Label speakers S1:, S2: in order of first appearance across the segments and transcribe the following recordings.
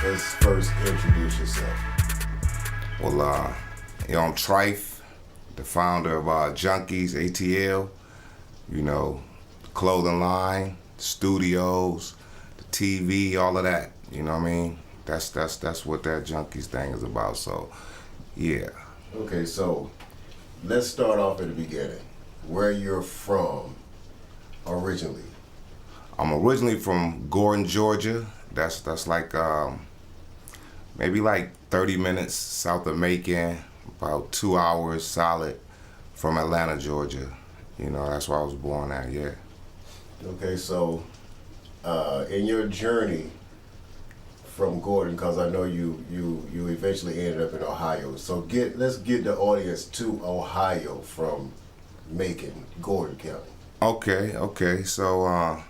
S1: Let's first introduce yourself.
S2: Well, I'm Trife, the founder of Junkies, ATL, clothing line, studios, the TV, all of that, you know what I mean? That's what that Junkies thing is about, so, yeah.
S1: Okay, so let's start off at the beginning. Where you're from originally.
S2: I'm originally from Gordon, Georgia. That's like maybe like 30 minutes south of Macon, about 2 hours solid from Atlanta, Georgia. That's where I was born at, yeah.
S1: Okay, so in your journey from Gordon, because I know you eventually ended up in Ohio. So let's get the audience to Ohio from Macon, Gordon County.
S2: Okay. So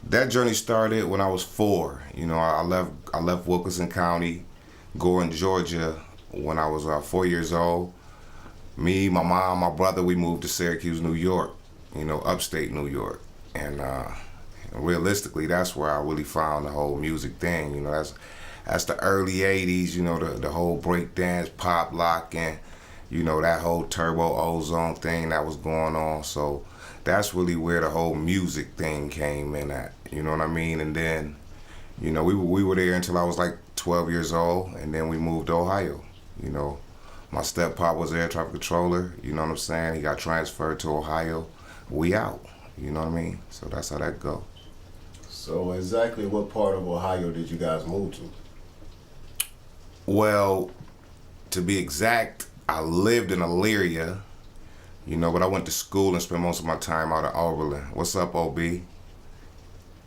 S2: that journey started when I was 4. I left Wilkinson County, Gordon, Georgia, when I was 4 years old. Me, my mom, my brother, we moved to Syracuse, New York, upstate New York. And realistically, that's where I really found the whole music thing. That's the early 80s, the whole breakdance, pop lock, and, that whole turbo ozone thing that was going on. So that's really where the whole music thing came in at, you know what I mean? And then, we were there until I was like 12 years old, and then we moved to Ohio, My step-pop was air traffic controller, you know what I'm saying? He got transferred to Ohio. We out, you know what I mean? So that's how that go.
S1: So exactly what part of Ohio did you guys move to?
S2: Well, to be exact, I lived in Elyria, but I went to school and spent most of my time out of Oberlin. What's up, OB?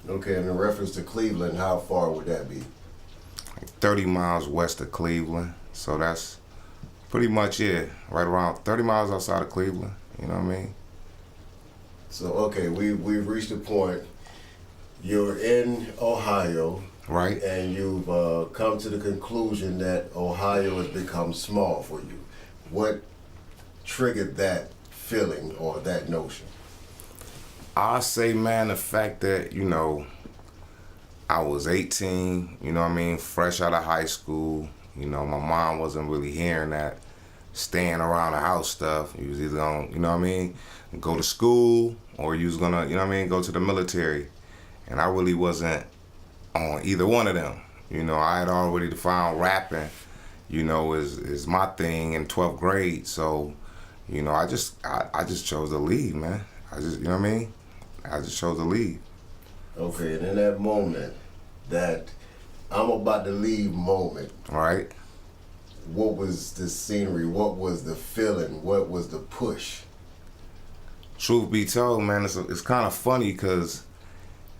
S1: Okay, and in reference to Cleveland, how far would that be?
S2: Like 30 miles west of Cleveland. So that's pretty much it. Right around 30 miles outside of Cleveland, you know what I mean?
S1: So, okay, we've reached a point. You're in Ohio.
S2: Right.
S1: And you've come to the conclusion that Ohio has become small for you. What triggered that feeling or that notion?
S2: I say, man, the fact that, I was 18, fresh out of high school. My mom wasn't really hearing that staying around the house stuff. You was either gonna, go to school or you was gonna, go to the military. And I really wasn't on either one of them. I had already found rapping, is my thing in 12th grade. So, I just chose to leave, man. I just chose to leave.
S1: Okay, and in that moment, that I'm about to leave moment.
S2: Right.
S1: What was the scenery? What was the feeling? What was the push?
S2: Truth be told, man, it's kind of funny because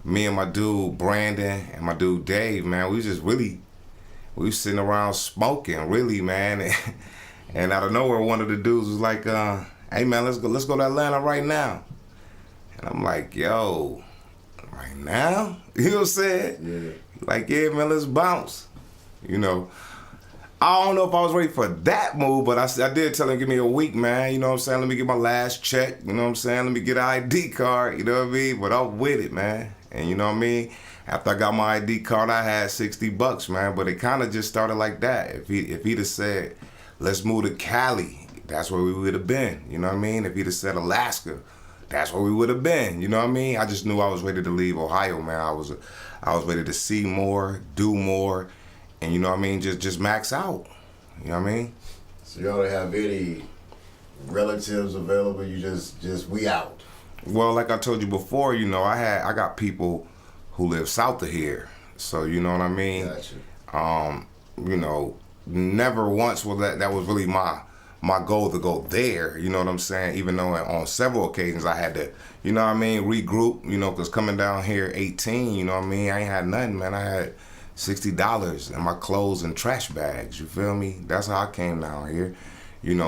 S2: me and my dude Brandon and my dude Dave, man, we was sitting around smoking, really, man. And out of nowhere, one of the dudes was like, "Hey, man, let's go to Atlanta right now." And I'm like, "Yo, right now?" You know what I'm saying?
S1: Yeah.
S2: Like, yeah, man, let's bounce. I don't know if I was ready for that move, but I did tell him, give me a week, man. You know what I'm saying? Let me get my last check. You know what I'm saying? Let me get an ID card. You know what I mean? But I'm with it, man. And you know what I mean? After I got my ID card, I had $60, man. But it kind of just started like that. If he'd have said, let's move to Cali, that's where we would have been. You know what I mean? If he'd have said Alaska, that's where we would have been. You know what I mean? I just knew I was ready to leave Ohio, man. I was ready to see more, do more, and you know what I mean? Just max out. You know what I mean?
S1: So y'all don't have any relatives available? You just we out?
S2: Well, like I told you before, I got people who live south of here. So you know what I mean?
S1: Gotcha.
S2: Never once was that was really my goal to go there, you know what I'm saying? Even though on several occasions I had to, regroup, because coming down here 18, you know what I mean? I ain't had nothing, man. I had $60 in my clothes and trash bags, you feel me? That's how I came down here,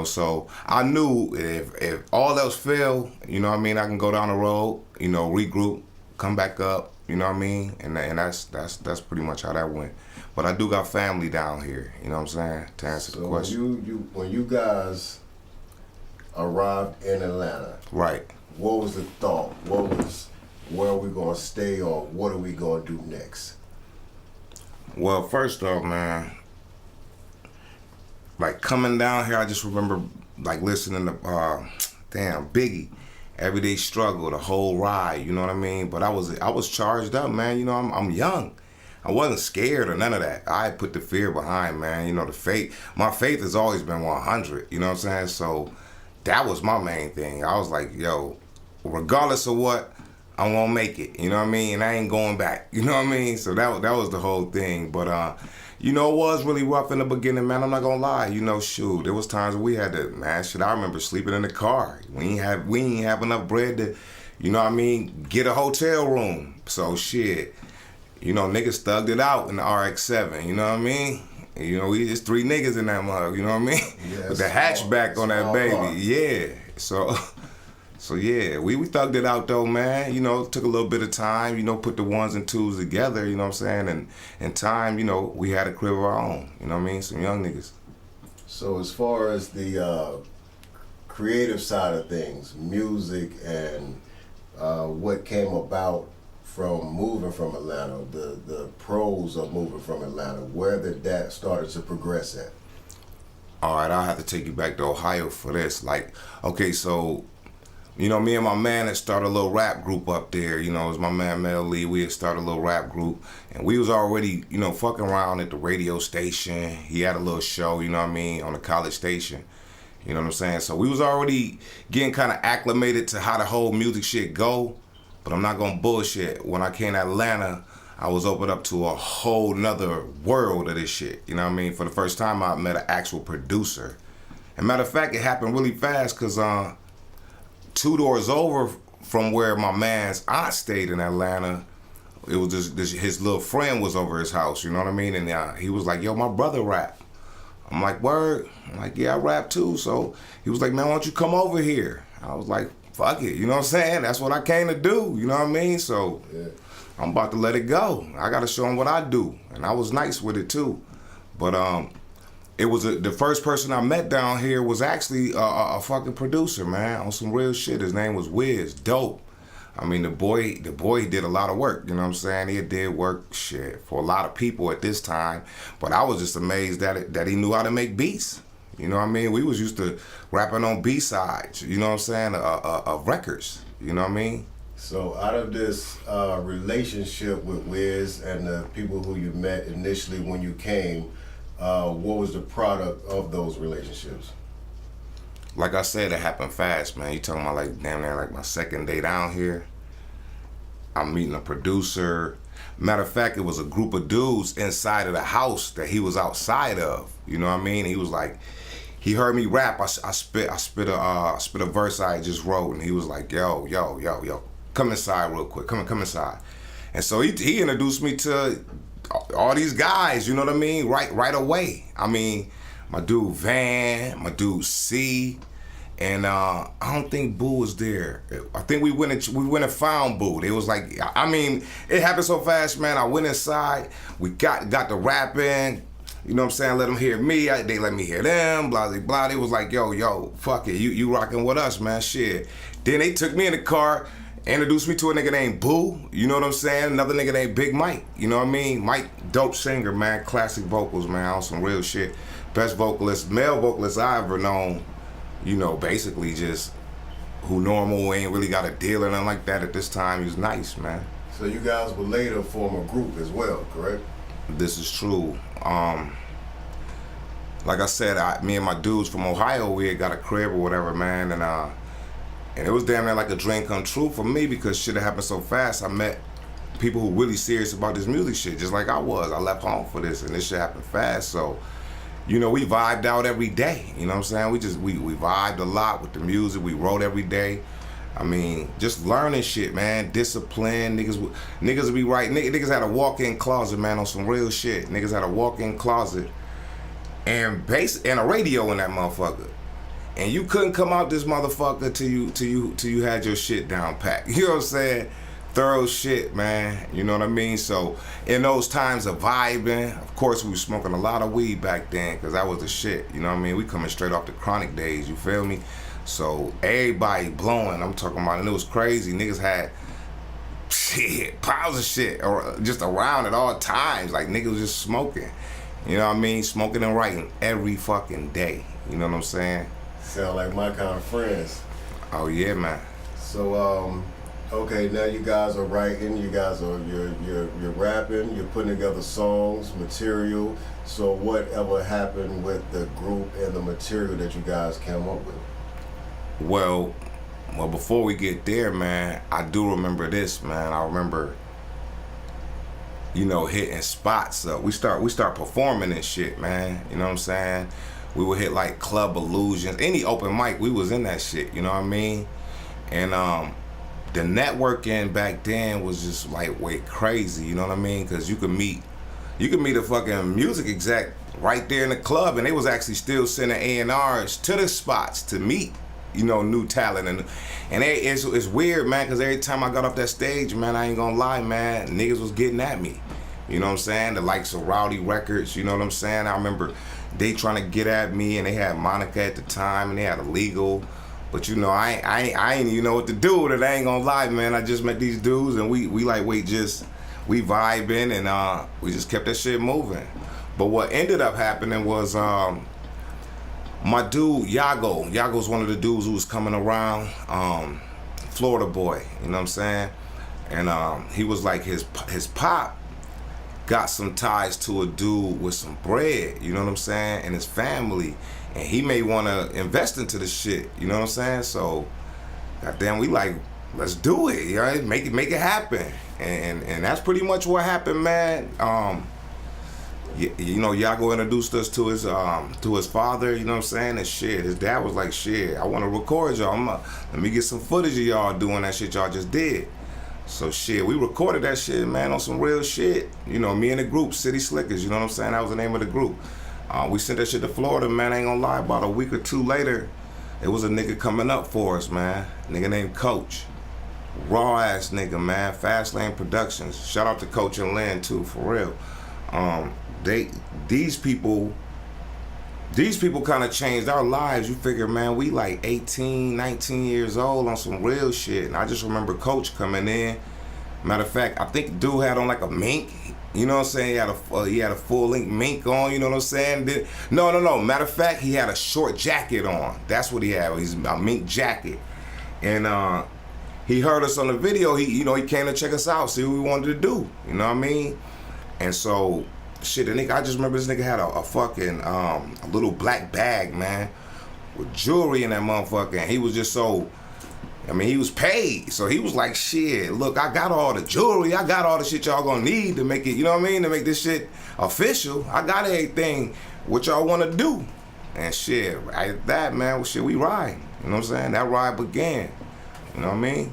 S2: so I knew if all else failed, I can go down the road, regroup, come back up, you know what I mean? And that's pretty much how that went. But I do got family down here, you know what I'm saying, to answer the question.
S1: When you guys arrived in Atlanta,
S2: right?
S1: What was the thought? What was, where are we gonna stay or what are we gonna do next?
S2: Well, first off, man, like coming down here, I just remember like listening to damn Biggie, Everyday Struggle, the whole ride. You know what I mean? But I was charged up, man. You know, I'm young. I wasn't scared or none of that. I put the fear behind, man. You know, the faith. My faith has always been 100. You know what I'm saying? So that was my main thing. I was like, yo, regardless of what, I'm gonna make it. You know what I mean? And I ain't going back. You know what I mean? So that was the whole thing. But you know, it was really rough in the beginning, man. I'm not gonna lie. You know, shoot, there was times we had to, man. Shit, I remember sleeping in the car. We ain't have enough bread to, you know what I mean, get a hotel room. So shit, you know, niggas thugged it out in the RX-7. You know what I mean? You know, we just 3 niggas in that mug. You know what I mean?
S1: Yeah,
S2: with the hatchback on that baby.
S1: car.
S2: Yeah. So yeah, we thugged it out though, man. You know, took a little bit of time, you know, put the ones and twos together, you know what I'm saying? And in time, you know, we had a crib of our own, you know what I mean? Some young niggas.
S1: So as far as the creative side of things, music and what came about from moving from Atlanta, the pros of moving from Atlanta, where did that started to progress at?
S2: All right, I'll have to take you back to Ohio for this. Like, okay, so you know, me and my man had started a little rap group up there. You know, it was my man Mel Lee. We had started a little rap group. And we was already, you know, fucking around at the radio station. He had a little show, you know what I mean, on the college station. You know what I'm saying? So we was already getting kind of acclimated to how the whole music shit go. But I'm not gonna bullshit. When I came to Atlanta, I was opened up to a whole nother world of this shit. You know what I mean? For the first time, I met an actual producer. And matter of fact, it happened really fast because 2 doors over from where my man's aunt stayed in Atlanta, it was just his little friend was over his house, you know what I mean? And he was like, yo, my brother rap. I'm like, word? I'm like, yeah, I rap too. So he was like, man, why don't you come over here? I was like, fuck it, you know what I'm saying? That's what I came to do, you know what I mean? So yeah. I'm about to let it go. I got to show him what I do. And I was nice with it too. But it was the first person I met down here was actually a fucking producer, man, on some real shit. His name was Wiz, dope. I mean, the boy did a lot of work, you know what I'm saying? He did work, shit, for a lot of people at this time. But I was just amazed that he knew how to make beats. You know what I mean? We was used to rapping on B-sides, you know what I'm saying, of records, you know what I mean?
S1: So out of this relationship with Wiz and the people who you met initially when you came, what was the product of those relationships?
S2: Like I said, it happened fast, man. You talking about like damn near like my second day down here. I'm meeting a producer. Matter of fact, it was a group of dudes inside of the house that he was outside of. You know what I mean? He was like, he heard me rap. I spit a verse I just wrote, and he was like, yo, come inside real quick. Come inside. And so he introduced me to all these guys, you know what I mean? Right away. I mean, my dude Van, my dude C, and I don't think Boo was there. I think we went and found Boo. It was like, I mean, it happened so fast, man. I went inside, we got the rapping, you know what I'm saying? Let them hear me, they let me hear them, blah, blah, blah. It was like, yo, fuck it, you rocking with us, man, shit. Then they took me in the car, introduced me to a nigga named Boo, you know what I'm saying? Another nigga named Big Mike, you know what I mean? Mike, dope singer, man, classic vocals, man, on some real shit. Best vocalist, male vocalist I ever known, you know, basically just who normal, ain't really got a deal or nothing like that at this time. He was nice, man.
S1: So you guys would later form a group as well, correct?
S2: This is true. Like I said, me and my dudes from Ohio, we had got a crib or whatever, man, and it was damn near like a dream come true for me because shit had happened so fast. I met people who really serious about this music shit, just like I was. I left home for this, and this shit happened fast. So, you know, we vibed out every day. You know what I'm saying? We vibed a lot with the music. We wrote every day. I mean, just learning shit, man. Discipline. Niggas be right. Niggas had a walk-in closet, man, on some real shit. Niggas had a walk-in closet and a radio in that motherfucker. And you couldn't come out this motherfucker till you had your shit down packed. You know what I'm saying? Thorough shit, man. You know what I mean? So in those times of vibing, of course we was smoking a lot of weed back then because that was the shit. You know what I mean? We coming straight off the chronic days, you feel me? So everybody blowing, I'm talking about, and it was crazy. Niggas had shit, piles of shit, or just around at all times. Like niggas was just smoking. You know what I mean? Smoking and writing every fucking day. You know what I'm saying?
S1: Sound like my kind of friends.
S2: Oh yeah, man.
S1: So okay, now you guys are writing, you guys are you're rapping, you're putting together songs, material. So whatever happened with the group and the material that you guys came up with?
S2: Well, before we get there, man, I do remember this, man. I remember, hitting spots up. We start performing and shit, man. You know what I'm saying? We would hit like Club Illusions, any open mic, we was in that shit, you know what I mean? And the networking back then was just like way crazy, you know what I mean? Cause you could meet a fucking music exec right there in the club, and they was actually still sending A&Rs to the spots to meet, new talent. And it's weird, man, because every time I got off that stage, man, I ain't gonna lie, man, niggas was getting at me. You know what I'm saying? The likes of Rowdy Records, you know what I'm saying? I remember they trying to get at me, and they had Monica at the time, and they had Illegal. But I ain't even know what to do with it. I ain't gonna lie, man. I just met these dudes, and we vibing, and we just kept that shit moving. But what ended up happening was my dude Yago's one of the dudes who was coming around, Florida boy, you know what I'm saying? And he was like his pop got some ties to a dude with some bread, you know what I'm saying, and his family, and he may want to invest into the shit, you know what I'm saying? So goddamn, we like, let's do it, you know, make it happen. And that's pretty much what happened, man. Yago introduced us to his father, you know what I'm saying? And shit, his dad was like, shit, I want to record y'all. Let me get some footage of y'all doing that shit y'all just did. So shit, we recorded that shit, man, on some real shit. Me and the group, City Slickers, you know what I'm saying? That was the name of the group. We sent that shit to Florida, man, I ain't gonna lie, about a week or two later, it was a nigga coming up for us, man. Nigga named Coach. Raw ass nigga, man. Fast Lane Productions. Shout out to Coach and Lynn too, for real. These people kind of changed our lives. You figure, man, we like 18, 19 years old on some real shit. And I just remember Coach coming in. Matter of fact, I think the dude had on like a mink. You know what I'm saying? He had a full length mink on. You know what I'm saying? No. Matter of fact, he had a short jacket on. That's what he had. He's a mink jacket. And he heard us on the video. He came to check us out, see what we wanted to do. You know what I mean? And so, shit, I just remember this nigga had a fucking a little black bag, man, with jewelry in that motherfucker. And he was just so, he was paid. So he was like, shit, look, I got all the jewelry. I got all the shit y'all gonna need to make it, you know what I mean? To make this shit official. I got everything what y'all wanna do. And shit, at that, man, well, shit, we ride. You know what I'm saying? That ride began. You know what I mean?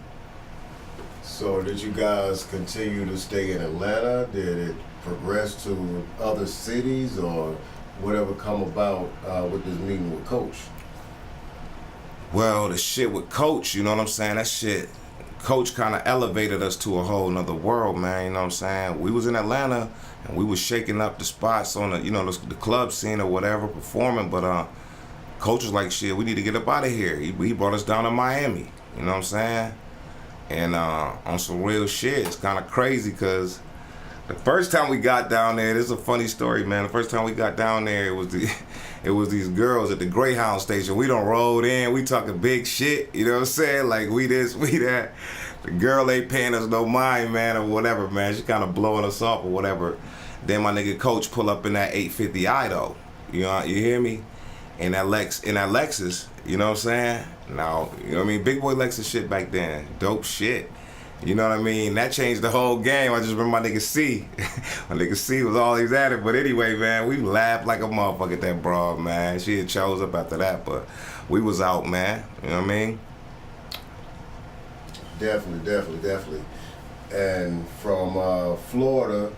S1: So did you guys continue to stay in Atlanta? Did it progress to other cities, or whatever come about with this meeting with Coach?
S2: Well, the shit with Coach, you know what I'm saying? That shit, Coach kind of elevated us to a whole nother world, man, you know what I'm saying? We was in Atlanta, and we was shaking up the spots on the club scene or whatever, performing, but Coach was like, shit, we need to get up out of here. He brought us down to Miami, you know what I'm saying? And on some real shit, it's kind of crazy, because the first time we got down there, this is a funny story, man. The first time we got down there, it was these girls at the Greyhound station. We done rolled in, we talking big shit, you know what I'm saying? Like, we this, we that. The girl ain't paying us no mind, man, or whatever, man. She kind of blowing us off or whatever. Then my nigga Coach pull up in that 850i though. You hear me? In that Lexus, you know what I'm saying? Now, you know what I mean? Big boy Lexus shit back then. Dope shit. You know what I mean? That changed the whole game. I just remember my nigga C. My nigga C was always at it. But anyway, man, we laughed like a motherfucker at that broad, man. She had chose up after that, but we was out, man. You know what I mean?
S1: Definitely. And from Florida,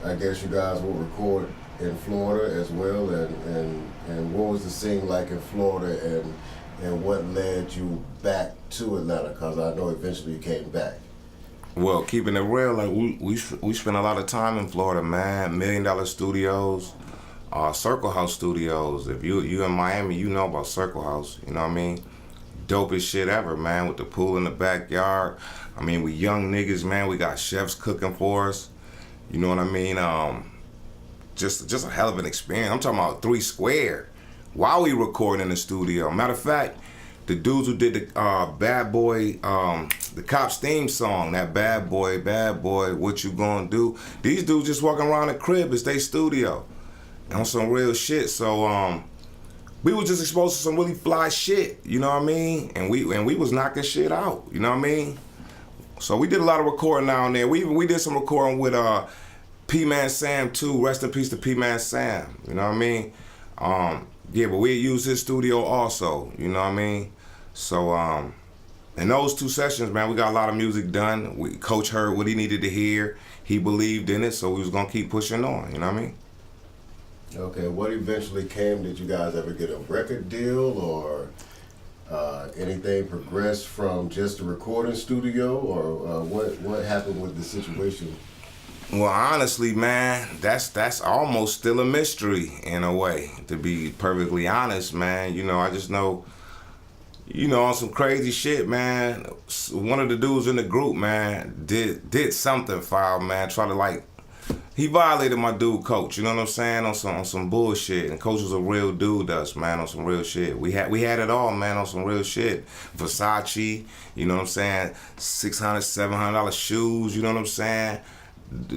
S1: I guess you guys will record in Florida as well. And what was the scene like in Florida, and what led you back to Atlanta? Because I know eventually you came back.
S2: Well, keeping it real, like we spent a lot of time in Florida, man. $1 Million Studios, Circle House Studios. If you in Miami, you know about Circle House. You know what I mean? dopest shit ever, man, with the pool in the backyard. I mean, we young niggas, man. We got chefs cooking for us. You know what I mean? Just a hell of an experience. I'm talking about 3 square while we recording in the studio. Matter of fact, the dudes who did the Bad Boy, the Cops theme song, that bad boy, what you gonna do? These dudes just walking around the crib. It's their studio on some real shit. So we was just exposed to some really fly shit. You know what I mean? And we was knocking shit out. You know what I mean? So we did a lot of recording down there. We did some recording with P-Man Sam too. Rest in peace to P-Man Sam. You know what I mean? Yeah, but we used his studio also. You know what I mean? So in those 2 sessions, man, we got a lot of music done. Coach heard what he needed to hear. He believed in it, so we was gonna keep pushing on. You know what I mean?
S1: Okay, what eventually came? Did you guys ever get a record deal, or anything progressed from just the recording studio, or what happened with the situation?
S2: Well, honestly, man, that's almost still a mystery in a way, to be perfectly honest, man. You know, I just know, you know, on some crazy shit, man, one of the dudes in the group, man, did something foul, man, try to like, he violated my dude, Coach, you know what I'm saying, on some bullshit. And Coach was a real dude to us, man, on some real shit. We had it all, man, on some real shit. Versace, you know what I'm saying, $600, $700 shoes, you know what I'm saying.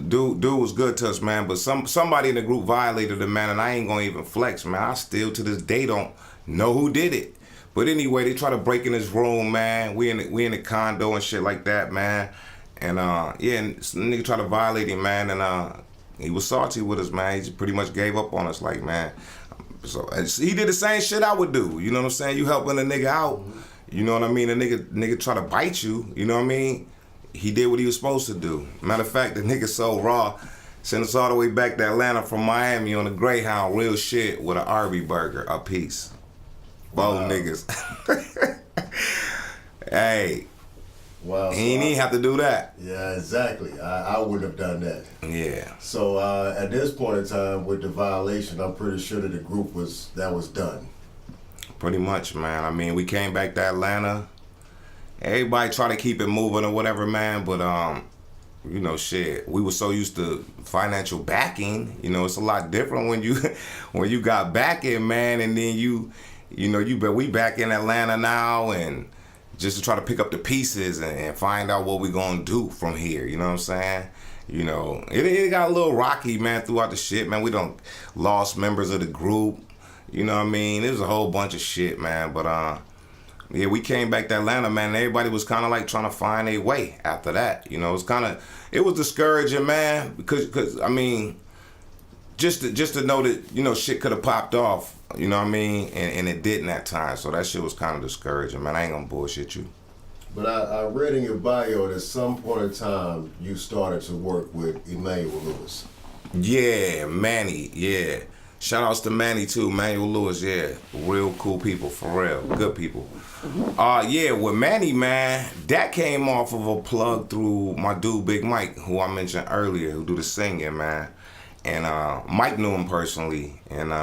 S2: Dude was good to us, man, but somebody in the group violated him, man, and I ain't gonna even flex, man. I still to this day don't know who did it. But anyway, they try to break in his room, man. We in the condo and shit like that, man. And yeah, and some nigga tried to violate him, man, and he was salty with us, man. He just pretty much gave up on us, like, man. So he did the same shit I would do. You know what I'm saying? You helping a nigga out, you know what I mean? A nigga try to bite you, you know what I mean? He did what he was supposed to do. Matter of fact, the nigga so raw, sent us all the way back to Atlanta from Miami on a Greyhound, real shit, with an Arby burger a piece. Both niggas. Hey.
S1: Wow.
S2: He ain't even have to do that.
S1: Yeah, exactly. I wouldn't have done that.
S2: Yeah.
S1: So at this point in time, with the violation, I'm pretty sure that the group was done.
S2: Pretty much, man. I mean, we came back to Atlanta. Everybody try to keep it moving or whatever, man, but you know, shit, we were so used to financial backing. You know, it's a lot different when you got backing, man, and then we back in Atlanta now, and just to try to pick up the pieces and find out what we gonna do from here. You know what I'm saying? You know, it got a little rocky, man, throughout the shit, man. We done lost members of the group. You know what I mean? It was a whole bunch of shit, man, but yeah, we came back to Atlanta, man, and everybody was kind of like trying to find their way after that. You know, it was discouraging, man, because I mean, just to know that, you know, shit could have popped off, you know what I mean, and it didn't that time. So that shit was kind of discouraging, man. I ain't gonna bullshit you.
S1: But I read in your bio that at some point in time you started to work with Emmanuel Lewis.
S2: Yeah, Manny, yeah. Shout outs to Manny too, Emmanuel Lewis, yeah. Real cool people, for real. Good people. Yeah, with Manny, man, that came off of a plug through my dude Big Mike, who I mentioned earlier, who do the singing, man. And Mike knew him personally. And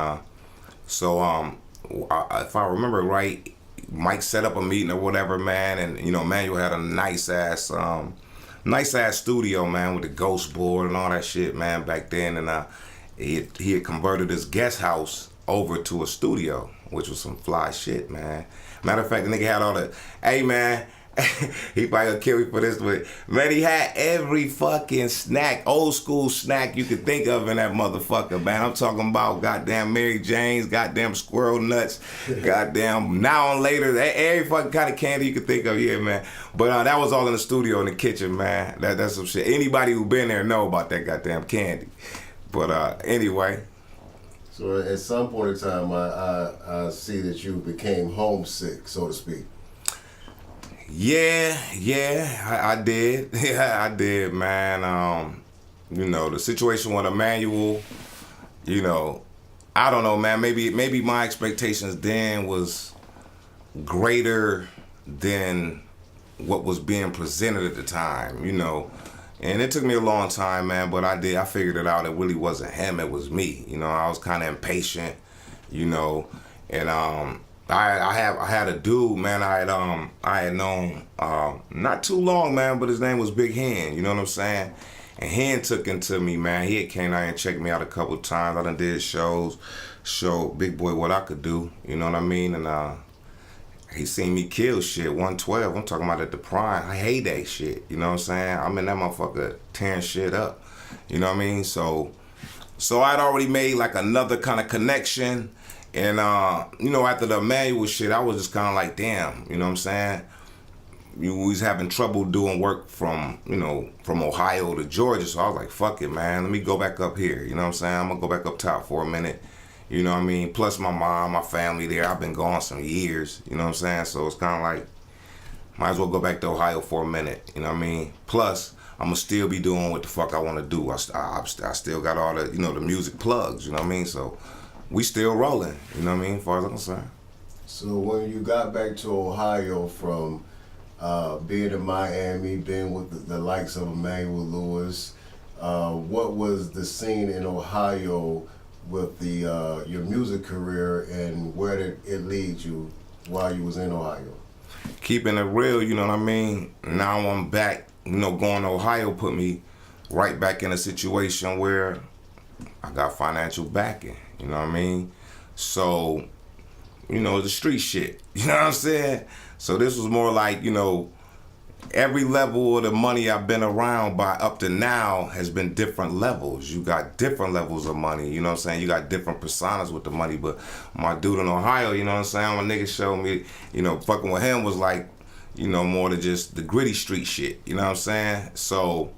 S2: so if I remember right, Mike set up a meeting or whatever, man, and you know, Emmanuel had a nice ass studio, man, with the ghost board and all that shit, man, back then. And he had converted his guest house over to a studio, which was some fly shit, man. Matter of fact, the nigga had all the, hey, man, he probably gonna kill me for this, but man, he had every fucking snack, old school snack you could think of in that motherfucker, man. I'm talking about goddamn Mary Jane's, goddamn squirrel nuts, goddamn now and later, every fucking kind of candy you could think of, yeah, man. But that was all in the studio in the kitchen, man. That's some shit. Anybody who been there know about that goddamn candy. But anyway.
S1: So at some point in time, I see that you became homesick, so to speak.
S2: Yeah, I did. Yeah, I did, man. You know, the situation with Emmanuel, you know, I don't know, man. Maybe my expectations then was greater than what was being presented at the time, you know. And it took me a long time, man, but I figured it out. It really wasn't him, it was me. You know, I was kind of impatient, you know, and I had a dude, man. I had known not too long, man, but his name was Big Hen. You know what I'm saying? And Hen took into me, man. He had came out and checked me out a couple times. I done did shows, show Big Boy what I could do. You know what I mean? And he seen me kill shit, 112. I'm talking about at the prime. I hate that shit. You know what I'm saying? I'm in that motherfucker tearing shit up. You know what I mean? So I'd already made like another kind of connection. And, you know, after the manual shit, I was just kind of like, damn, you know what I'm saying? We was having trouble doing work from, you know, from Ohio to Georgia. So I was like, fuck it, man. Let me go back up here. You know what I'm saying? I'm going to go back up top for a minute. You know what I mean? Plus my mom, my family there. I've been gone some years. You know what I'm saying? So it's kind of like, might as well go back to Ohio for a minute. You know what I mean? Plus, I'm going to still be doing what the fuck I want to do. I still got all the, you know, the music plugs. You know what I mean? So we still rolling. You know what I mean? As far as I'm concerned.
S1: So when you got back to Ohio from being in Miami, being with the likes of Emmanuel Lewis, what was the scene in Ohio with the your music career, and where did it lead you while you was in Ohio?
S2: Keeping it real, you know what I mean? Now I'm back, you know, going to Ohio put me right back in a situation where I got financial backing, you know what I mean? So, you know, the street shit, you know what I'm saying? So this was more like, you know, every level of the money I've been around by up to now has been different levels. You got different levels of money, you know what I'm saying? You got different personas with the money, but my dude in Ohio, you know what I'm saying? My nigga showed me, you know, fucking with him was like, you know, more than just the gritty street shit, you know what I'm saying? So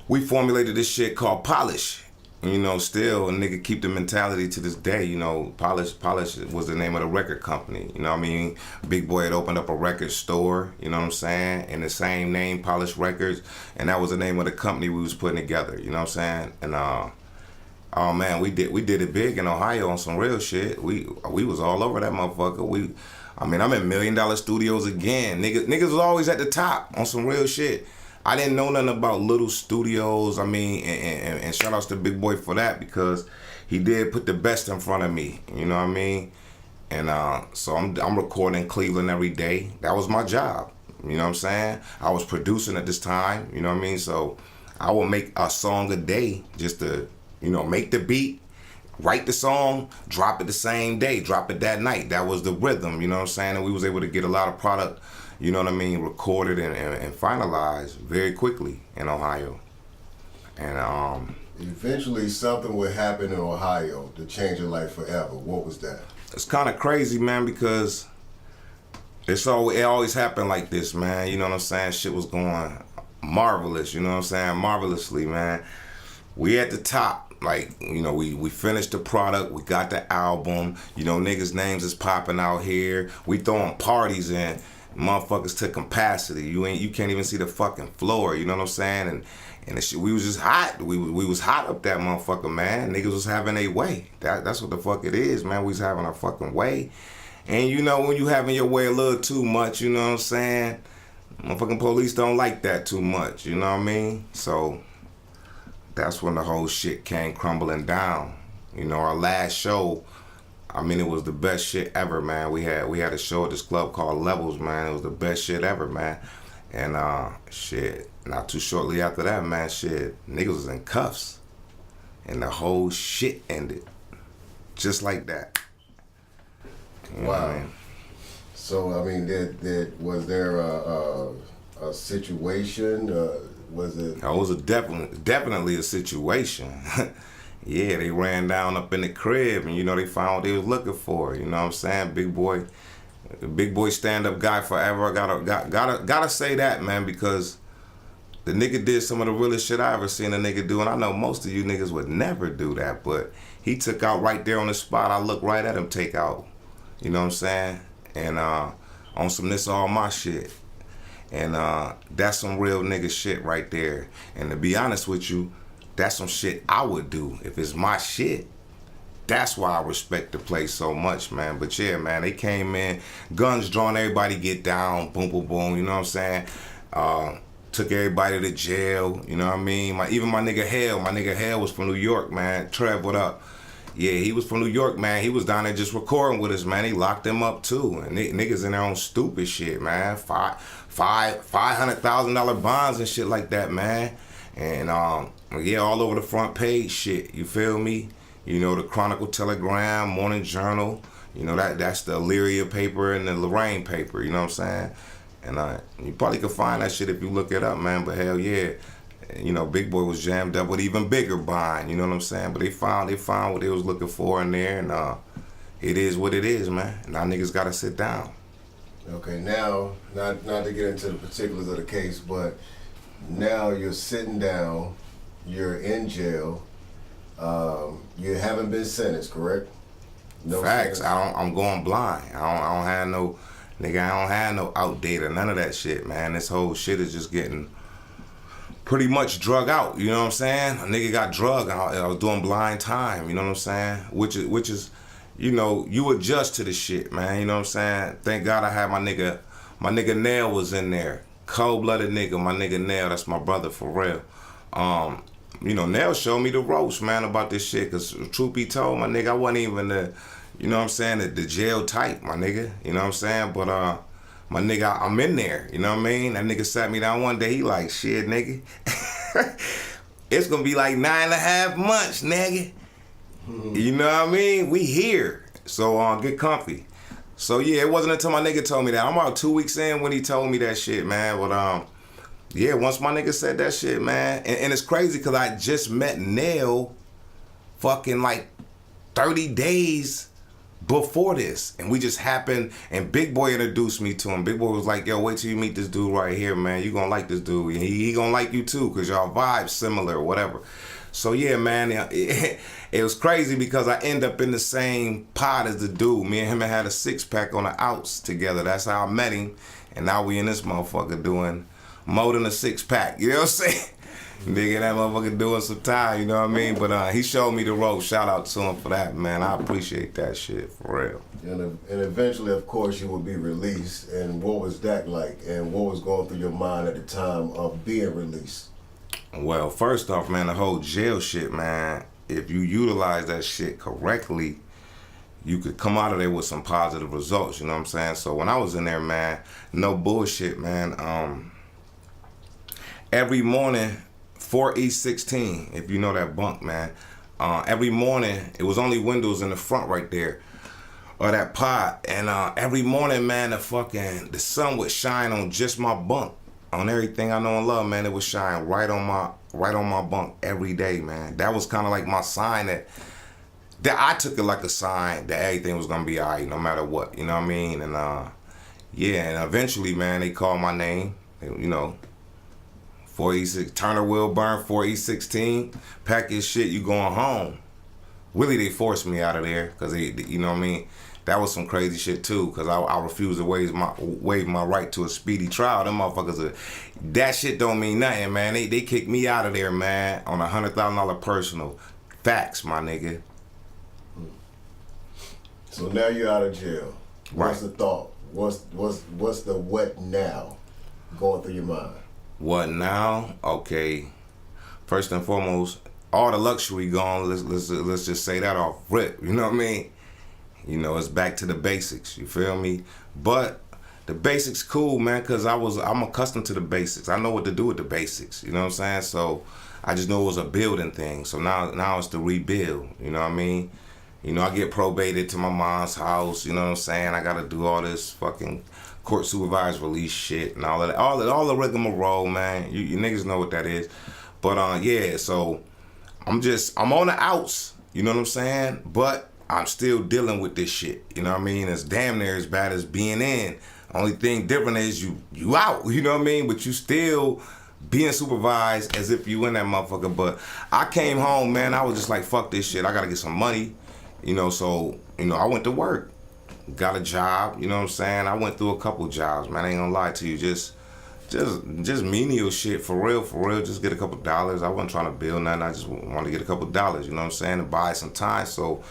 S2: we formulated this shit called Polish. You know, still a nigga keep the mentality to this day. You know, Polish was the name of the record company. You know what I mean? Big Boy had opened up a record store, you know what I'm saying? And the same name, Polish Records. And that was the name of the company we was putting together, you know what I'm saying? And oh man, we did it big in Ohio on some real shit. We was all over that motherfucker. I'm in $1 million studios again. Niggas was always at the top on some real shit. I didn't know nothing about little studios. I mean, and shout outs to Big Boy for that, because he did put the best in front of me. You know what I mean? And so I'm recording in Cleveland every day. That was my job. You know what I'm saying? I was producing at this time. You know what I mean? So I would make a song a day just to, you know, make the beat, write the song, drop it the same day, drop it that night. That was the rhythm. You know what I'm saying? And we was able to get a lot of product, you know what I mean, recorded and finalized very quickly in Ohio. And
S1: Eventually something would happen in Ohio to change your life forever. What was that?
S2: it's kind of crazy, man, because it always happened like this, man. You know what I'm saying? Shit was going marvelous, you know what I'm saying? Marvelously, man. We at the top. Like, you know, we finished the product, we got the album, you know, niggas' names is popping out here. We throwing parties in. Motherfuckers to capacity. You can't even see the fucking floor. You know what I'm saying? And the shit, we was just hot. We was hot up that motherfucker, man. Niggas was having a way. That's what the fuck it is, man. We was having our fucking way. And you know when you having your way a little too much, you know what I'm saying? Motherfucking police don't like that too much. You know what I mean? So that's when the whole shit came crumbling down. You know, our last show, I mean, it was the best shit ever, man. We had a show at this club called Levels, man. It was the best shit ever, man. And shit, not too shortly after that, man, shit, niggas was in cuffs. And the whole shit ended. Just like that. You know
S1: Wow.
S2: what I mean?
S1: So, I mean, was there a situation? Was it?
S2: It was definitely a situation. Yeah, they ran down up in the crib and, you know, they found what they was looking for. You know what I'm saying? Big boy stand-up guy forever. Gotta say that, man, because the nigga did some of the realest shit I ever seen a nigga do. And I know most of you niggas would never do that, but he took out right there on the spot. I looked right at him take out. You know what I'm saying? And on some this all my shit. And that's some real nigga shit right there. And to be honest with you, that's some shit I would do if it's my shit. That's why I respect the place so much, man. But yeah, man, they came in, guns drawn, everybody get down, boom, boom, boom, you know what I'm saying? Took everybody to jail, you know what I mean? Even my nigga Hell was from New York, man. Trev, what up? Yeah, he was from New York, man. He was down there just recording with us, man. They locked him up too, and niggas in there on stupid shit, man. $500,000 bonds and shit like that, man. And yeah, all over the front page shit. You feel me? You know, the Chronicle Telegram, Morning Journal. You know that's the Illyria paper and the Lorraine paper. You know what I'm saying? And you probably could find that shit if you look it up, man. But hell yeah. You know, Big Boy was jammed up with even bigger bond, you know what I'm saying? But they found what they was looking for in there, and it is what it is, man. Now niggas gotta sit down.
S1: Okay, now, not to get into the particulars of the case, but now you're sitting down, you're in jail, you haven't been sentenced, correct?
S2: No facts. I'm going blind. I don't have no, nigga, I don't have no outdate or none of that shit, man. This whole shit is just getting pretty much drug out, you know what I'm saying? A nigga got drugged. I was doing blind time, you know what I'm saying? Which is, you know, you adjust to the shit, man. You know what I'm saying? Thank God I had my nigga Nail was in there, cold-blooded nigga. My nigga Nail, that's my brother for real. You know, Nail showed me the ropes, man, about this shit. Cause truth be told, my nigga, I wasn't even the, you know what I'm saying, the jail type, my nigga. You know what I'm saying? But my nigga, I'm in there, you know what I mean? That nigga sat me down one day, he like, shit, nigga. It's gonna be like 9.5 months, nigga. You know what I mean? We here. So get comfy. So yeah, it wasn't until my nigga told me that. I'm about 2 weeks in when he told me that shit, man. But yeah, once my nigga said that shit, man. And it's crazy because I just met Nail fucking like 30 days before this, and we just happened, and Big Boy introduced me to him. Big Boy was like, yo, wait till you meet this dude right here, man. You gonna like this dude. He gonna like you too, cause y'all vibes similar or whatever. So yeah, man, it was crazy because I end up in the same pod as the dude. Me and him had a 6-pack on the outs together. That's how I met him, and now we in this motherfucker doing more than a 6-pack. You know what I'm saying? Nigga, that motherfucker doing some time, you know what I mean? But he showed me the ropes. Shout out to him for that, man. I appreciate that shit, for real.
S1: And eventually, of course, you will be released. And what was that like? And what was going through your mind at the time of being released?
S2: Well, first off, man, the whole jail shit, man, if you utilize that shit correctly, you could come out of there with some positive results, you know what I'm saying? So when I was in there, man, no bullshit, man. Every morning, 4 East 16, if you know that bunk, man. Every morning, it was only windows in the front right there, or that pod. And every morning, man, the sun would shine on just my bunk, on everything I know and love, man. It would shine right on my bunk every day, man. That was kind of like my sign that I took it like a sign that everything was gonna be alright, no matter what. You know what I mean? And yeah, and eventually, man, they called my name. You know. 4E6, Turner Wilburn, 4E16, pack your shit, you going home. Really, they forced me out of there, because you know what I mean? That was some crazy shit too, because I refused to waive my right to a speedy trial. Them motherfuckers, that shit don't mean nothing, man. They kicked me out of there, man, on $100,000 personal. Facts, my nigga.
S1: So now you're out of jail.
S2: Right.
S1: What's the thought? What's the what now going through your mind?
S2: What now? Okay. First and foremost, all the luxury gone. Let's just say that off rip. You know what I mean? You know, it's back to the basics. You feel me? But the basics cool, man, because I'm accustomed to the basics. I know what to do with the basics. You know what I'm saying? So I just know it was a building thing. So now it's to rebuild. You know what I mean? You know, I get probated to my mom's house. You know what I'm saying? I got to do all this fucking court supervised release shit and all of that, all the rigmarole, man. You niggas know what that is. But yeah, so I'm on the outs, you know what I'm saying? But I'm still dealing with this shit, you know what I mean? It's damn near as bad as being in. Only thing different is you out, you know what I mean? But you still being supervised as if you in that motherfucker. But I came home, man, I was just like, fuck this shit, I gotta get some money, you know, so, you know, I went to work. Got a job, you know what I'm saying? I went through a couple jobs, man. I ain't gonna lie to you. Just menial shit, for real. Just get a couple dollars. I wasn't trying to build nothing. I just wanted to get a couple dollars, you know what I'm saying? To buy some time so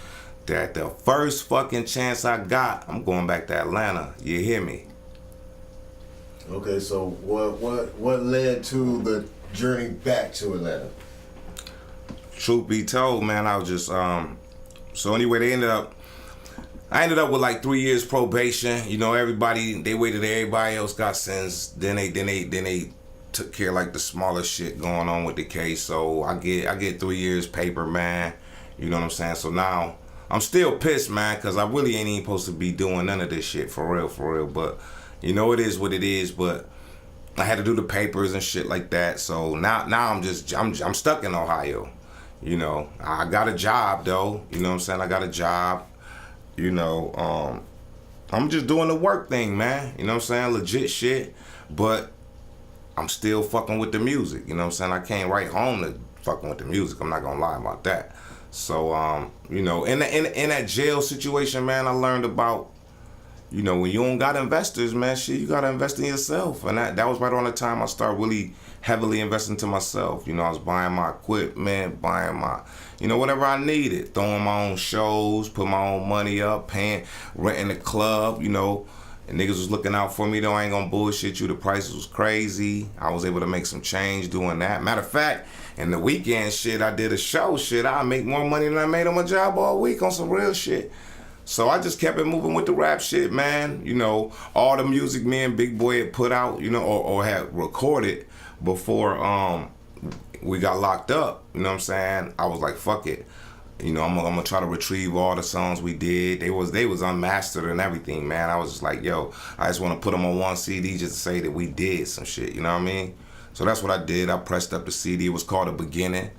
S2: that the first fucking chance I got, I'm going back to Atlanta. You hear me?
S1: Okay, so what led to the journey back to Atlanta?
S2: Truth be told, man, I was just So anyway, I ended up with like 3 years probation. You know, everybody, they waited, everybody else got sentenced. Then they took care of like the smaller shit going on with the case. So I get 3 years paper, man. You know what I'm saying? So now I'm still pissed, man, because I really ain't even supposed to be doing none of this shit for real. But you know, it is what it is. But I had to do the papers and shit like that. So now I'm stuck in Ohio. You know, I got a job though. You know what I'm saying? I got a job. You know, I'm just doing the work thing, man. You know what I'm saying? Legit shit. But I'm still fucking with the music. You know what I'm saying? I can't write home to fucking with the music. I'm not gonna lie about that. So, you know, in that jail situation, man, I learned about, you know, when you don't got investors, man, shit, you gotta invest in yourself. And that was right on the time I started really heavily investing to myself. You know, I was buying my equipment, buying my, you know, whatever I needed, throwing my own shows, put my own money up, renting the club, you know. And niggas was looking out for me though. I ain't gonna bullshit you. The prices was crazy. I was able to make some change doing that. Matter of fact, in the weekend shit, I did a show shit. I make more money than I made on my job all week on some real shit. So I just kept it moving with the rap shit, man. You know, all the music me and Big Boy had put out, you know, or had recorded before we got locked up. You know what I'm saying? I was like, fuck it. You know, I'm gonna try to retrieve all the songs we did. They was unmastered and everything, man. I was just like, yo, I just want to put them on one CD just to say that we did some shit. You know what I mean? So that's what I did. I pressed up the CD. It was called The Beginning.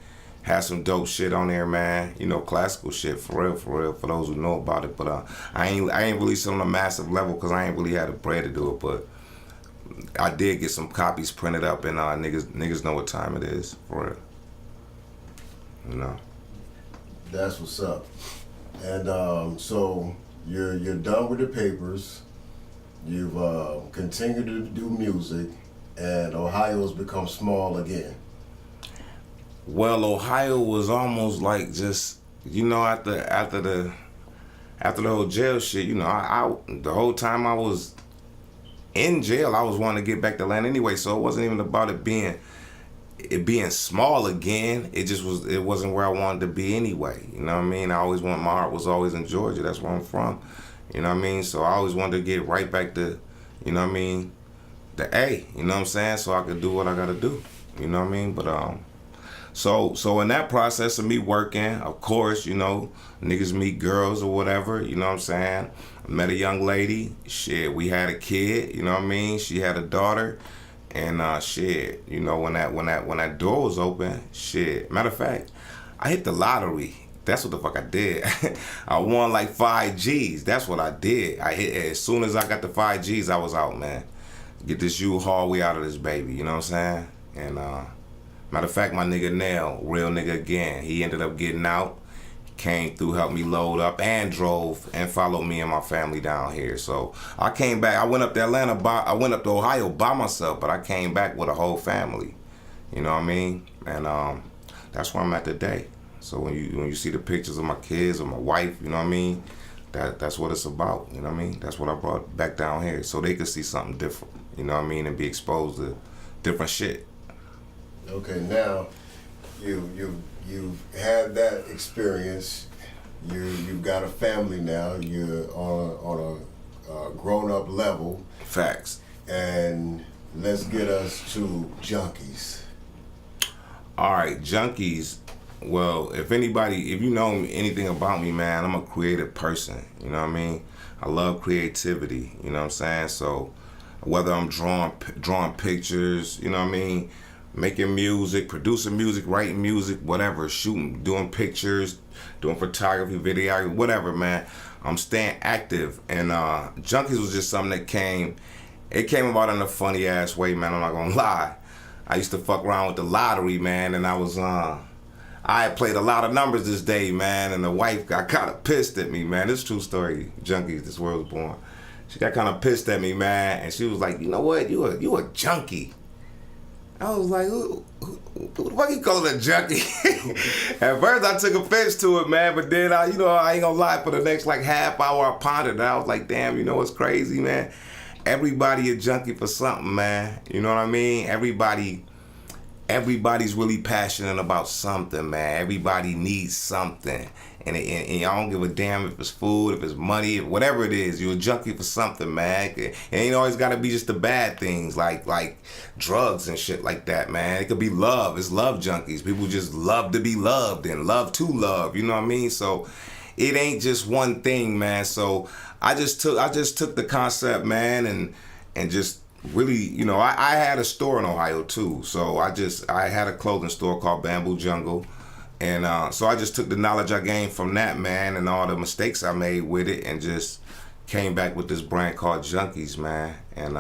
S2: Had some dope shit on there, man. You know, classical shit for real. For those who know about it. But I ain't released it on a massive level because I ain't really had the bread to do it. But I did get some copies printed up, and niggas know what time it is for real. You know.
S1: That's what's up. And so you're done with the papers. You've continued to do music, and Ohio's become small again.
S2: Well, Ohio was almost like just, you know, after the whole jail shit, you know, I the whole time I was in jail, I was wanting to get back to Atlanta anyway, so it wasn't even about it being small again. It wasn't where I wanted to be anyway. You know what I mean? My heart was always in Georgia. That's where I'm from. You know what I mean? So I always wanted to get right back to, you know what I mean, the A. You know what I'm saying? So I could do what I gotta do. You know what I mean? But so in that process of me working, of course, you know, niggas meet girls or whatever. You know what I'm saying? I met a young lady. Shit, we had a kid. You know what I mean? She had a daughter. And shit, you know, when that door was open, shit. Matter of fact, I hit the lottery. That's what the fuck I did. I won like 5 G's. That's what I did. I hit as soon as I got the 5 G's, I was out, man. Get this U-Haul, we out of this baby. You know what I'm saying? And matter of fact, my nigga Nell, real nigga again. He ended up getting out. Came through, helped me load up, and drove and followed me and my family down here. So I came back. I went up to I went up to Ohio by myself, but I came back with a whole family. You know what I mean? And that's where I'm at today. So when you see the pictures of my kids or my wife, you know what I mean? That's what it's about. You know what I mean? That's what I brought back down here so they could see something different. You know what I mean? And be exposed to different shit.
S1: Okay, now you've had that experience. You've got a family now. You're on a grown-up level.
S2: Facts.
S1: And let's get us to Junkies.
S2: All right, Junkies. Well, if you know anything about me, man, I'm a creative person. You know what I mean? I love creativity. You know what I'm saying? So whether I'm drawing pictures, you know what I mean, making music, producing music, writing music, whatever, shooting, doing pictures, doing photography, videography, whatever, man. I'm staying active. And Junkies was just something that came about in a funny ass way, man. I'm not gonna lie. I used to fuck around with the lottery, man, and I had played a lot of numbers this day, man, and the wife got kind of pissed at me, man. This is a true story, Junkies, this world was born. She got kind of pissed at me, man, and she was like, you know what, you a junkie. I was like, who the fuck you calling a junkie? At first I took offense to it, man, but then I ain't gonna lie, for the next like half hour I pondered, and I was like, damn, you know what's crazy, man? Everybody a junkie for something, man. You know what I mean? Everybody's really passionate about something, man. Everybody needs something. and I don't give a damn if it's food, if it's money, whatever it is. You're a junkie for something, man. It ain't always got to be just the bad things like drugs and shit like that, man. It could be love. It's love junkies. People just love to be loved and love to love. You know what I mean? So it ain't just one thing, man. So I just took the concept, man, and just really, you know, I had a store in Ohio too. So I had a clothing store called Bamboo Jungle. And so I just took the knowledge I gained from that, man, and all the mistakes I made with it, and just came back with this brand called Junkies, man. And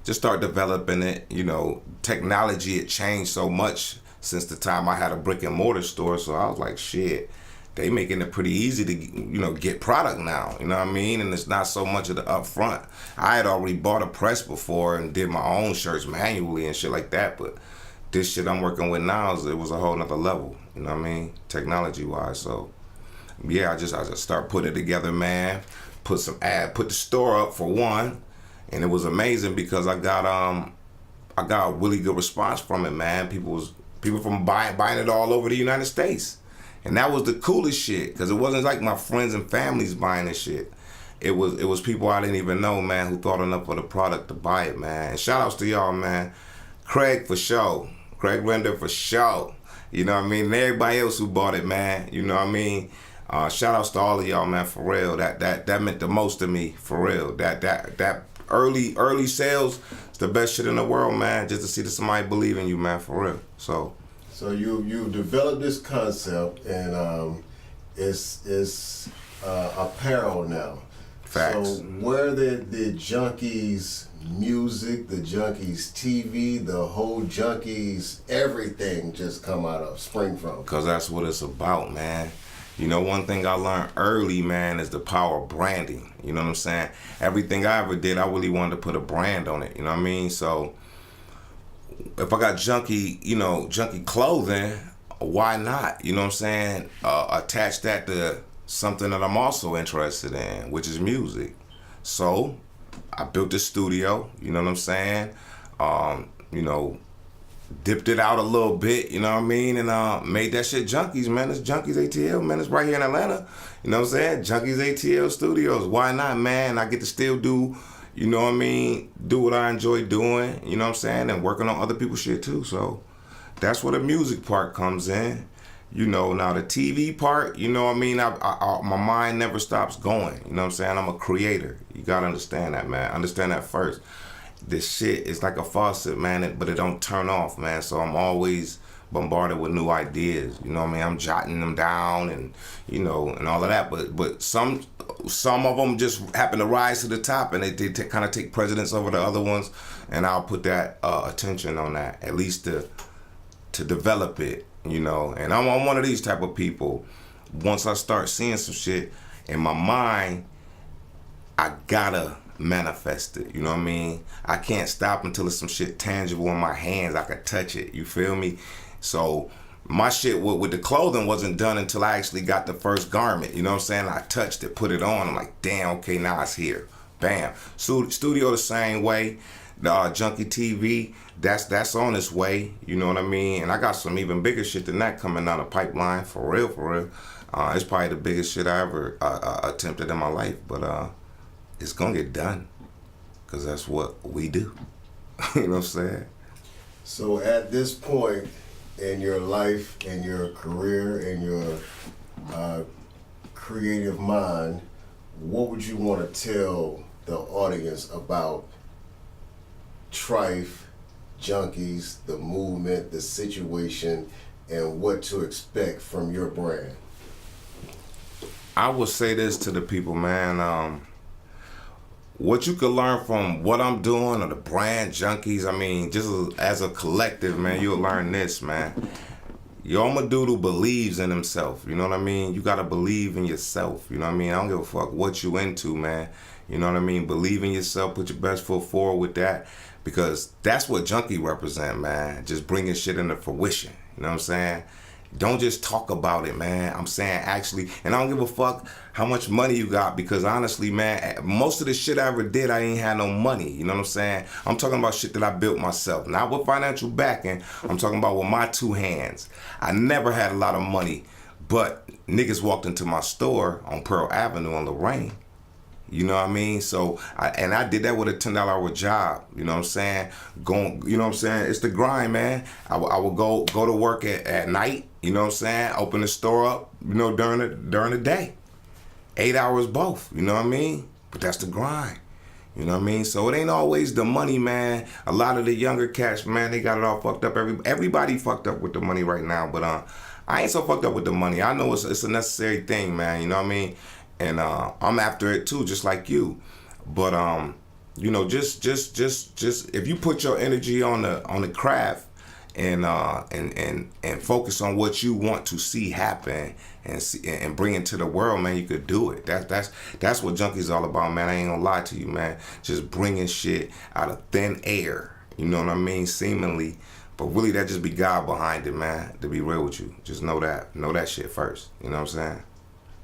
S2: just start developing it. You know, technology had changed so much since the time I had a brick and mortar store. So I was like, shit, they making it pretty easy to, you know, get product now. You know what I mean? And it's not so much of the upfront. I had already bought a press before and did my own shirts manually and shit like that, but this shit I'm working with now, it was a whole nother level, you know what I mean, technology wise. So yeah, I just start putting it together, man. Put the store up for one, and it was amazing because I got a really good response from it, man. People from buying it all over the United States, and that was the coolest shit because it wasn't like my friends and families buying this shit. It was people I didn't even know, man, who thought enough of the product to buy it, man. And shout outs to y'all, man. Craig for sure. Craig Render for sure. You know what I mean? And everybody else who bought it, man. You know what I mean? Shout outs to all of y'all, man, for real. That meant the most to me, for real. That early sales is the best shit in the world, man. Just to see that somebody believe in you, man, for real. So
S1: you developed this concept, and it's apparel now.
S2: Facts.
S1: So where did the Junkies music, the Junkies TV, the whole Junkies everything just come out of, spring from?
S2: Because that's what it's about, man. You know, one thing I learned early, man, is the power of branding. You know what I'm saying? Everything I ever did, I really wanted to put a brand on it. You know what I mean? So if I got junkie clothing, why not? You know what I'm saying? Attach that to something that I'm also interested in, which is music. So I built a studio, you know what I'm saying? You know, dipped it out a little bit, you know what I mean? And made that shit Junkies, man. It's Junkies ATL, man. It's right here in Atlanta. You know what I'm saying? Junkies ATL Studios. Why not, man? I get to still do, you know what I mean? Do what I enjoy doing, you know what I'm saying? And working on other people's shit too. So that's where the music part comes in. You know, now the TV part, you know what I mean? My mind never stops going. You know what I'm saying? I'm a creator. You gotta understand that, man. Understand that first. This shit is like a faucet, man, but it don't turn off, man. So I'm always bombarded with new ideas. You know what I mean? I'm jotting them down and, you know, and all of that. But some of them just happen to rise to the top, and they kind of take precedence over the other ones. And I'll put that attention on that, at least to develop it. You know, and I'm one of these type of people. Once I start seeing some shit in my mind, I gotta manifest it. You know what I mean? I can't stop until it's some shit tangible in my hands. I can touch it. You feel me? So my shit with the clothing wasn't done until I actually got the first garment. You know what I'm saying? I touched it, put it on. I'm like, damn, okay, now it's here. Bam. Studio the same way. The Junkie TV, that's on its way, you know what I mean? And I got some even bigger shit than that coming down the pipeline, for real. It's probably the biggest shit I ever attempted in my life, but it's gonna get done, because that's what we do. You know what I'm saying?
S1: So at this point in your life, in your career, in your creative mind, what would you want to tell the audience about Trife, Junkies, the movement, the situation, and what to expect from your brand?
S2: I would say this to the people, man. What you could learn from what I'm doing or the brand Junkies, I mean, just as a collective, man, you'll learn this, man. Your Doodle believes in himself, you know what I mean? You gotta believe in yourself, you know what I mean? I don't give a fuck what you into, man. You know what I mean? Believe in yourself, put your best foot forward with that, because that's what Junkie represent, man. Just bringing shit into fruition, you know what I'm saying? Don't just talk about it, man. I'm saying actually, and I don't give a fuck how much money you got, because honestly, man, most of the shit I ever did, I ain't had no money. You know what I'm saying? I'm talking about shit that I built myself, not with financial backing. I'm talking about with my two hands. I never had a lot of money, but niggas walked into my store on Pearl Avenue on Lorraine. You know what I mean? So, I did that with a $10 hour job. You know what I'm saying? You know what I'm saying? It's the grind, man. I would go to work at night. You know what I'm saying? Open the store up. You know, during the day, 8 hours both. You know what I mean? But that's the grind. You know what I mean? So it ain't always the money, man. A lot of the younger cats, man, they got it all fucked up. Everybody fucked up with the money right now. But I ain't so fucked up with the money. I know it's a necessary thing, man. You know what I mean? And I'm after it too, just like you. But you know, just if you put your energy on the craft and focus on what you want to see happen and bring it to the world, man, you could do it. That's what Junkie's all about, man. I ain't gonna lie to you, man. Just bringing shit out of thin air. You know what I mean? Seemingly. But really, that just be God behind it, man. To be real with you, just know that shit first. You know what I'm saying?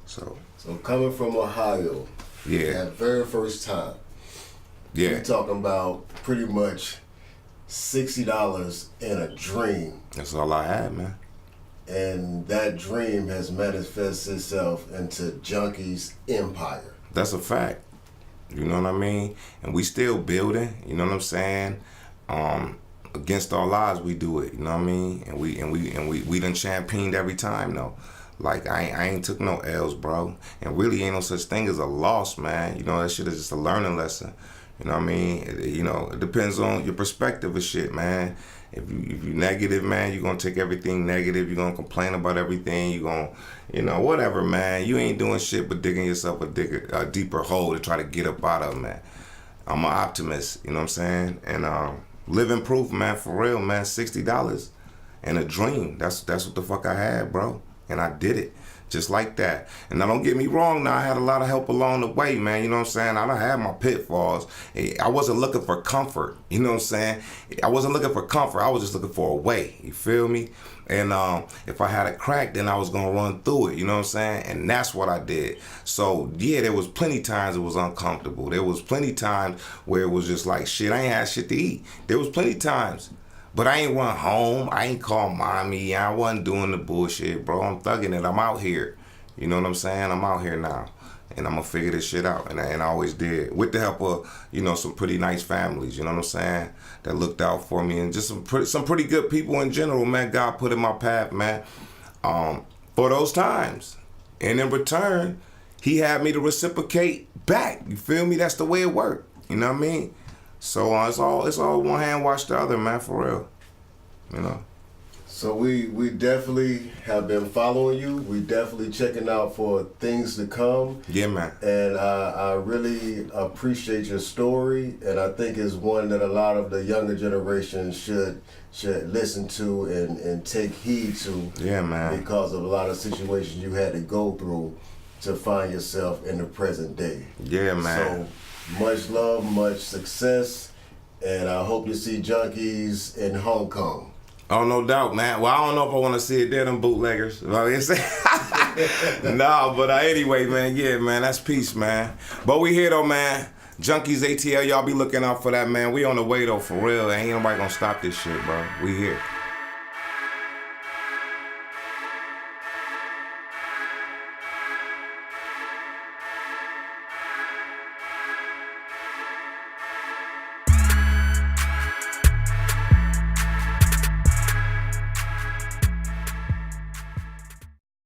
S1: So coming from Ohio,
S2: yeah,
S1: that very first time,
S2: yeah,
S1: you're talking about pretty much $60 in a dream.
S2: That's all I had, man.
S1: And that dream has manifested itself into Junkie's empire.
S2: That's a fact. You know what I mean? And we still building. You know what I'm saying? Against all odds, we do it. You know what I mean? And we done championed every time though. Like I ain't took no L's, bro. And really ain't no such thing as a loss, man. You know, that shit is just a learning lesson. You know what I mean? It depends on your perspective of shit, man. If you negative, man, you're gonna take everything negative. You're gonna complain about everything. You're gonna, whatever, man. You ain't doing shit but digging yourself a deeper hole to try to get up out of, man. I'm an optimist, you know what I'm saying? And living proof, man, for real, man. $60 and a dream. That's what the fuck I had, bro. And I did it just like that. And now don't get me wrong, now I had a lot of help along the way, man. You know what I'm saying? I done had my pitfalls. I wasn't looking for comfort. You know what I'm saying? I wasn't looking for comfort. I was just looking for a way. You feel me? And if I had a crack, then I was going to run through it. You know what I'm saying? And that's what I did. So, yeah, there was plenty times it was uncomfortable. There was plenty times where it was just like, shit, I ain't had shit to eat. There was plenty times. But I ain't run home. I ain't call mommy. I wasn't doing the bullshit, bro. I'm thugging it. I'm out here. You know what I'm saying? I'm out here now. And I'm going to figure this shit out. And I always did. With the help of, some pretty nice families, you know what I'm saying? That looked out for me. And just some pretty good people in general, man. God put in my path, man. For those times. And in return, he had me to reciprocate back. You feel me? That's the way it worked. You know what I mean? So it's all one hand wash the other, man, for real. You know.
S1: So we definitely have been following you. We definitely checking out for things to come.
S2: Yeah, man.
S1: And I really appreciate your story, and I think it's one that a lot of the younger generation should listen to and take heed to.
S2: Yeah, man.
S1: Because of a lot of situations you had to go through to find yourself in the present day.
S2: Yeah, man.
S1: So much love, much success, and I hope you see Junkies in Hong Kong.
S2: Oh, no doubt, man. Well, I don't know if I want to see it there, them bootleggers. Nah, but anyway, man, yeah, man, that's peace, man. But we here, though, man. Junkies ATL, y'all be looking out for that, man. We on the way, though, for real. Ain't nobody gonna stop this shit, bro. We here.